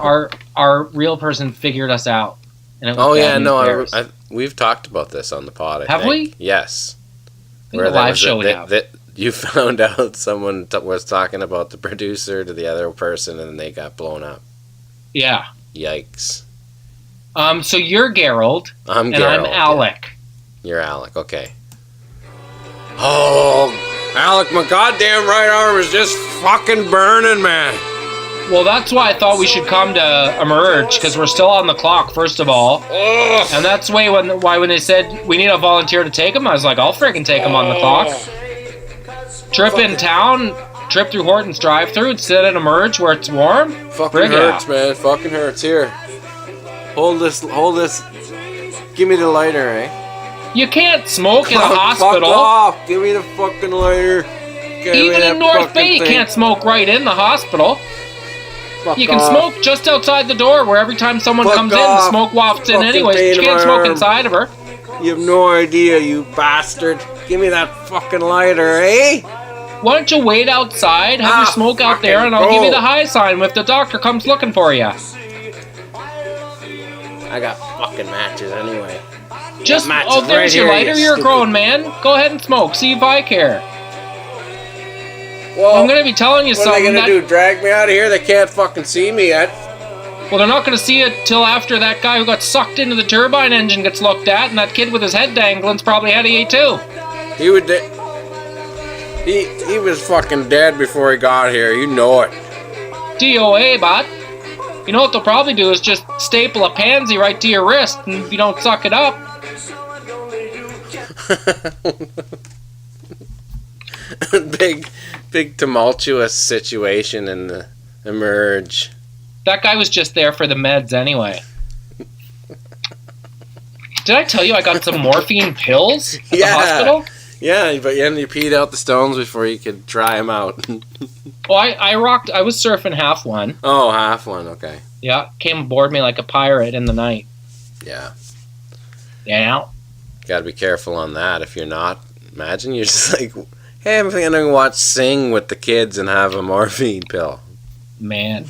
our real person figured us out. And it was we've talked about this on the pod. Have we? Yes. I think the live show we have. You found out someone was talking about the producer to the other person, and they got blown up. Yeah. Yikes. So you're Gerald. I'm Gerald. And I'm Alec. Yeah. You're Alec. Okay. Oh, Alec, my goddamn right arm is just fucking burning, man. Well, that's why I thought we should come to Emerge, because we're still on the clock, first of all. Ugh. And that's why when they said we need a volunteer to take him, I was like, I'll freaking take him on the clock. Trip in town, trip through Horton's drive-thru, and sit at Emerge where it's warm. Fucking hurts, man. Fucking hurts. Here. Hold this. Give me the lighter, eh? You can't smoke in a hospital. Fuck off. Give me the fucking lighter. Even in North Bay, you can't smoke right in the hospital. You can smoke just outside the door, where every time someone comes in, the smoke wafts in anyways. But you can't smoke inside of her. You have no idea, you bastard. Give me that fucking lighter, eh? Why don't you wait outside, have your smoke out there, and I'll give you the high sign if the doctor comes looking for you. I got fucking matches anyway. There's your lighter. You're a grown man. Go ahead and smoke. See if I care. Well, I'm going to be telling you what something. are they going to do? Drag me out of here? They can't fucking see me yet. Well, they're not going to see it till after that guy who got sucked into the turbine engine gets looked at, and that kid with his head dangling's probably had EA too. He would. He was fucking dead before he got here. You know it. DOA, but you know what they'll probably do is just staple a pansy right to your wrist, and if you don't suck it up. big tumultuous situation in the emerge. That guy was just there for the meds anyway. Did I tell you I got some morphine pills at the hospital? Yeah, but you peed out the stones before you could try them out. Well, I was surfing half one. Oh, half one, okay. Yeah, came aboard me like a pirate in the night. Yeah. Yeah. Gotta be careful on that if you're not. Imagine you're just like, hey, I'm gonna watch Sing with the kids and have a morphine pill. Man.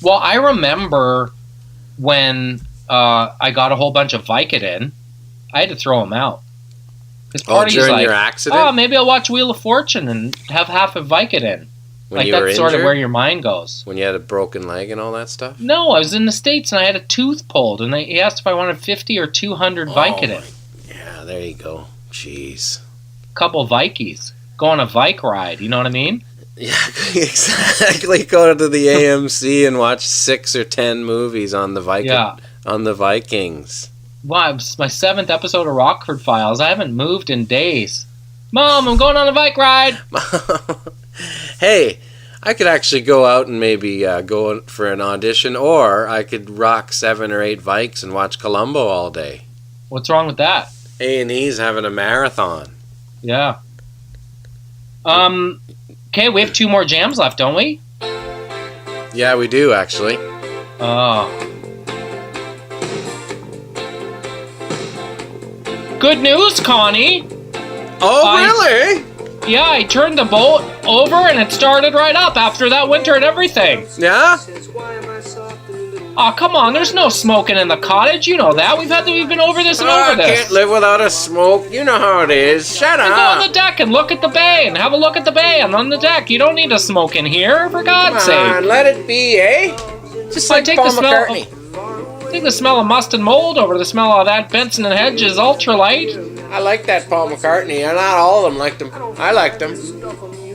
Well, I remember when I got a whole bunch of Vicodin, I had to throw them out. During your accident? Oh, maybe I'll watch Wheel of Fortune and have half of Vicodin. When you were that's sort of injured? where your mind goes. When you had a broken leg and all that stuff? No, I was in the States and I had a tooth pulled, and he asked if I wanted 50 or 200 Vicodin. Yeah, there you go. Jeez. Couple Vikies. Go on a Vike ride, you know what I mean? Yeah, exactly. Go to the AMC and watch 6 or 10 movies on the Vikings. Wow, it's my 7th episode of Rockford Files. I haven't moved in days. Mom, I'm going on a bike ride. Hey, I could actually go out and maybe go for an audition, or I could rock 7 or 8 Vikes and watch Columbo all day. What's wrong with that? A&E's having a marathon. Yeah. Okay, we have 2 more jams left, don't we? Yeah, we do, actually. Oh. Good news, Connie. Oh, really? Yeah, I turned the boat over and it started right up after that winter and everything. Yeah? Oh, come on, there's no smoking in the cottage. You know that. We've been over this and over I this. can't live without a smoke. You know how it is. Shut And up. go on the deck and look at the bay and have a look at the bay and on the deck. You don't need to smoke in here, for God's sake. Let it be, eh? Just like Paul McCartney. Take the smell of must and mold over the smell of that Benson and Hedges ultralight. I like that Paul McCartney. Not all of them liked him. I liked him.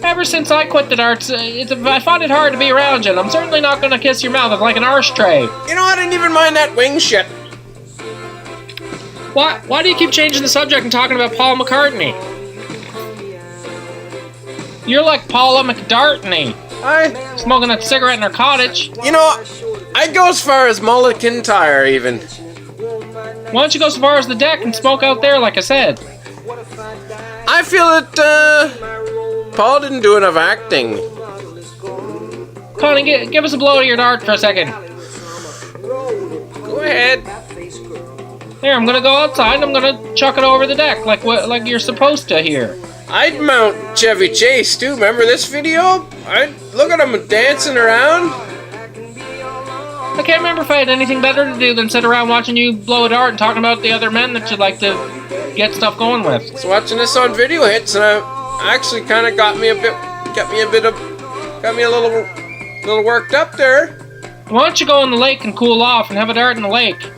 Ever since I quit the darts, I find it hard to be around you, and I'm certainly not going to kiss your mouth like an arse tray. You know, I didn't even mind that wing shit. Why do you keep changing the subject and talking about Paul McCartney? You're like Paula McDartney. Smoking that cigarette in her cottage. You know, I'd go as far as Mullet Kintyre, even. Why don't you go so far as the deck and smoke out there, like I said? I feel that, Paul didn't do enough acting. Connie, give us a blow to your dart for a second. Go ahead. Here, I'm gonna go outside and I'm gonna chuck it over the deck, like you're supposed to here. I'd mount Chevy Chase, too. Remember this video? I'd look at him dancing around. I can't remember if I had anything better to do than sit around watching you blow a dart and talking about the other men that you'd like to get stuff going with. So watching this on video hits, and I actually kind of got me a little worked up there. Why don't you go in the lake and cool off and have a dart in the lake?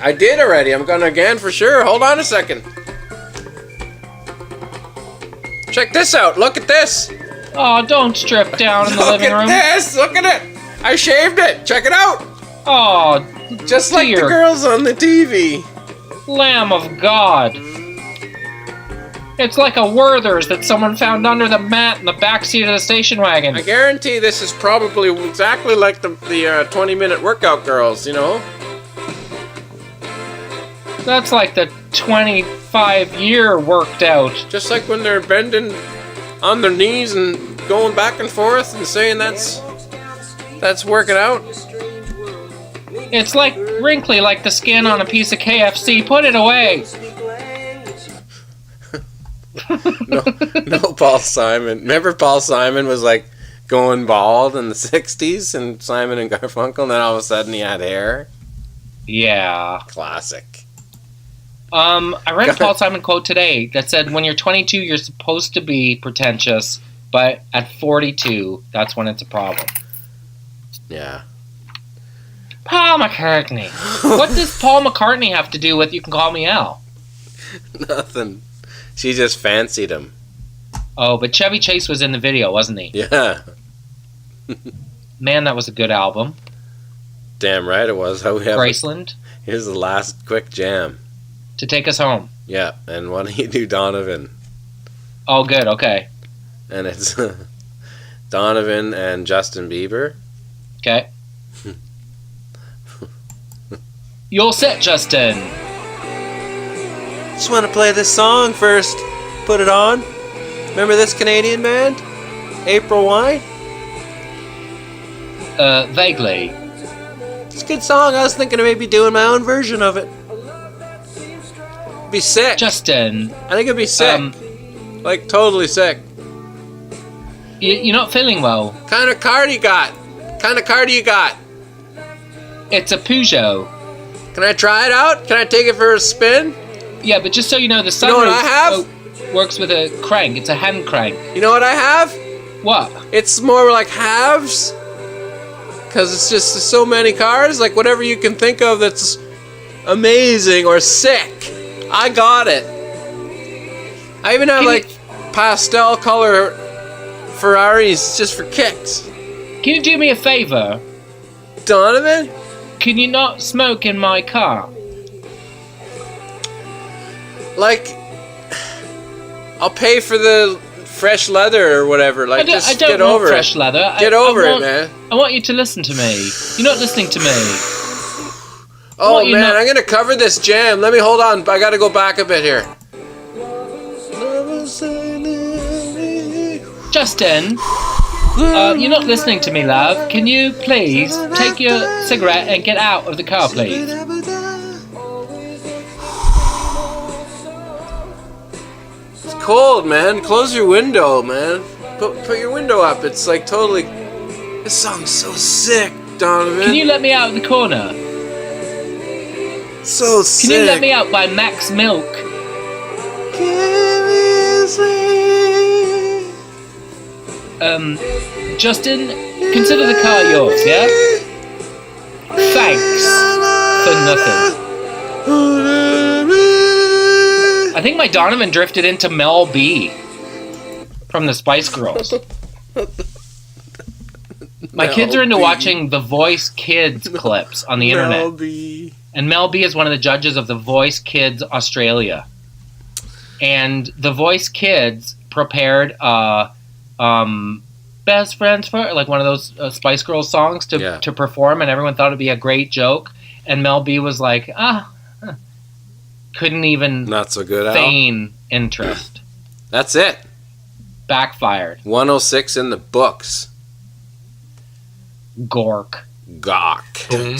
I did already. I'm gonna again for sure. Hold on a second. Check this out. Look at this. Oh, don't strip down in the living room. Look at this. Look at it. I shaved it. Check it out. Oh, just like the girls on the TV. Lamb of God. It's like a Werther's that someone found under the mat in the backseat of the station wagon. I guarantee this is probably exactly like the 20-minute workout girls, you know? That's like the 25-year worked out. Just like when they're bending on their knees and going back and forth and saying that's working out. It's like wrinkly like the skin on a piece of KFC. Put it away. No, Paul Simon. Remember Paul Simon was like going bald in the 60s and Simon and Garfunkel, and then all of a sudden he had hair? Yeah. Classic. I read a Paul Simon quote today that said, when you're 22, you're supposed to be pretentious. But at 42, that's when it's a problem. Yeah. Paul McCartney. What does Paul McCartney have to do with You Can Call Me Al? Nothing. She just fancied him. Oh, but Chevy Chase was in the video, wasn't he? Yeah. Man, that was a good album. Damn right it was. How we have Graceland. Here's the last quick jam. To take us home. Yeah, and why don't you do Donovan? Oh, good, okay. And it's Donovan and Justin Bieber. Okay. You're set, Justin. Just want to play this song first. Put it on. Remember this Canadian band? April Wine? Vaguely. It's a good song. I was thinking of maybe doing my own version of it. Be sick. Justin. I think it'd be sick. Like, totally sick. You're not feeling well. Kind of car do you got? It's a Peugeot. Can I try it out? Can I take it for a spin? Yeah, but just so you know, the You know what I have? sunroof works with a crank. It's a hand crank. You know what I have? What? It's more like halves. Because it's just so many cars. Like, whatever you can think of that's amazing or sick. I got it. I even have, pastel color Ferraris just for kicks. Can you do me a favor? Donovan? Can you not smoke in my car? Like, I'll pay for the fresh leather or whatever. Like, I just don't get want over fresh it. leather. Get over it, man. I want you to listen to me. You're not listening to me. Oh, man, I'm going to cover this jam. Let me hold on. I got to go back a bit here. Justin, you're not listening to me, love. Can you please take your cigarette and get out of the car, please? It's cold, man. Close your window, man. Put your window up. It's like totally... This song's so sick, Donovan. Can you let me out of the corner? So sick. Can you let me out by Max Milk? Justin, consider the car yours, yeah? Thanks for nothing. I think my Donovan drifted into Mel B from the Spice Girls. My kids are into watching The Voice Kids clips on the internet. Mel B. And Mel B is one of the judges of The Voice Kids Australia. And The Voice Kids prepared Best Friends for, like one of those Spice Girls songs to perform, and everyone thought it'd be a great joke. And Mel B was like, couldn't even not so good, feign interest. That's it. Backfired. 106 in the books. Gork Gawk. Boom,